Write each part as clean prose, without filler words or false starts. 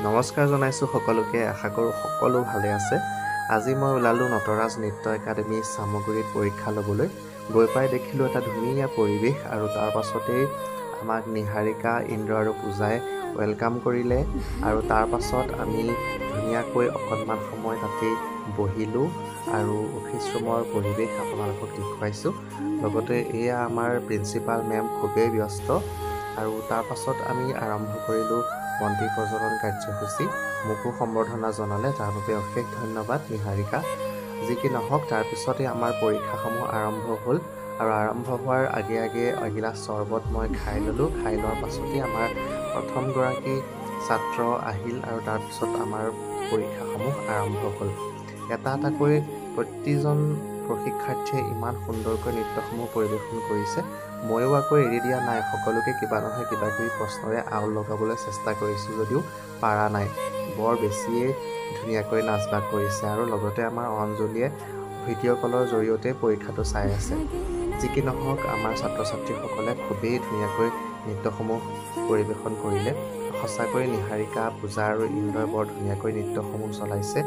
নমস্কাৰ জনাইছোঁ সকলোকে। আশা কৰোঁ সকলো ভালে আছে। আজি মই ওলালোঁ নটৰাজ নৃত্য একাডেমী চামগুৰিত পৰীক্ষা ল'বলৈ। গৈ পাই দেখিলোঁ এটা ধুনীয়া পৰিৱেশ, আৰু তাৰ পাছতেই আমাক নিহাৰিকা, ইন্দ্ৰ আৰু পূজাই ৱেলকাম কৰিলে। আৰু তাৰ পাছত আমি ধুনীয়াকৈ অকণমান সময় তাতেই বহিলোঁ আৰু অফিচ ৰুমৰ পৰিৱেশ আপোনালোকক দেখুৱাইছোঁ। লগতে এয়া আমাৰ প্ৰিন্সিপাল মেম খুবেই ব্যস্ত। আৰু তাৰ পাছত আমি আৰম্ভ কৰিলোঁ মন্ত্ৰী প্ৰজনন কাৰ্যসূচী। মোকো সম্বৰ্ধনা জনালে, তাৰ বাবে অশেষ ধন্যবাদ নিহাৰিকা। যি কি নহওক, তাৰপিছতে আমাৰ পৰীক্ষাসমূহ আৰম্ভ হ'ল, আৰু আৰম্ভ হোৱাৰ আগে আগে এগিলাচ চৰ্বত মই খাই ল'লোঁ। খাই লোৱাৰ পাছতেই আমাৰ প্ৰথমগৰাকী ছাত্ৰ আহিল, আৰু তাৰপিছত আমাৰ পৰীক্ষাসমূহ আৰম্ভ হ'ল। এটা এটাকৈ প্ৰতিজন প্ৰশিক্ষাৰ্থীয়ে ইমান সুন্দৰকৈ নৃত্যসমূহ পৰিৱেশন কৰিছে। ময়ো আকৌ এৰি দিয়া নাই, সকলোকে কিবা নহয় কিবা কিবি প্ৰশ্নৰে আউল লগাবলৈ চেষ্টা কৰিছোঁ, যদিও পাৰা নাই। বৰ বেছিয়ে ধুনীয়াকৈ নাচ বাগ কৰিছে, আৰু লগতে আমাৰ অঞ্জলীয়ে ভিডিঅ' কলৰ জৰিয়তে পৰীক্ষাটো চাই আছে। যি কি নহওক, আমাৰ ছাত্ৰ ছাত্ৰীসকলে খুবেই ধুনীয়াকৈ নৃত্যসমূহ পৰিৱেশন কৰিলে। সঁচাকৈ নিহাৰিকা, পূজা আৰু ইন্দ্ৰই বৰ ধুনীয়াকৈ নৃত্যসমূহ চলাইছে।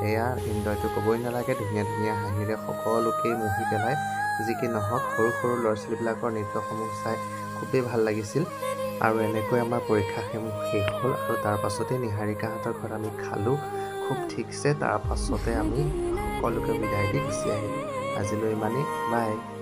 এয়া ইন্দ্ৰইটো ক'বই নালাগে, ধুনীয়া ধুনীয়া হাঁহিৰে সকলোকেই মুহি পেলায়। যি কি নহওক, সৰু সৰু ল'ৰা ছোৱালীবিলাকৰ নৃত্যসমূহ চাই খুবেই ভাল লাগিছিল। আৰু এনেকৈ আমাৰ পৰীক্ষাসমূহ শেষ হ'ল, আৰু তাৰ পাছতে নিহাৰিকাহঁতৰ ঘৰত আমি খালোঁ খুব ঠিকছে। তাৰ পাছতে আমি সকলোকে বিদায় দি গুচি আহিলোঁ। আজিলৈ ইমানেই, বাই।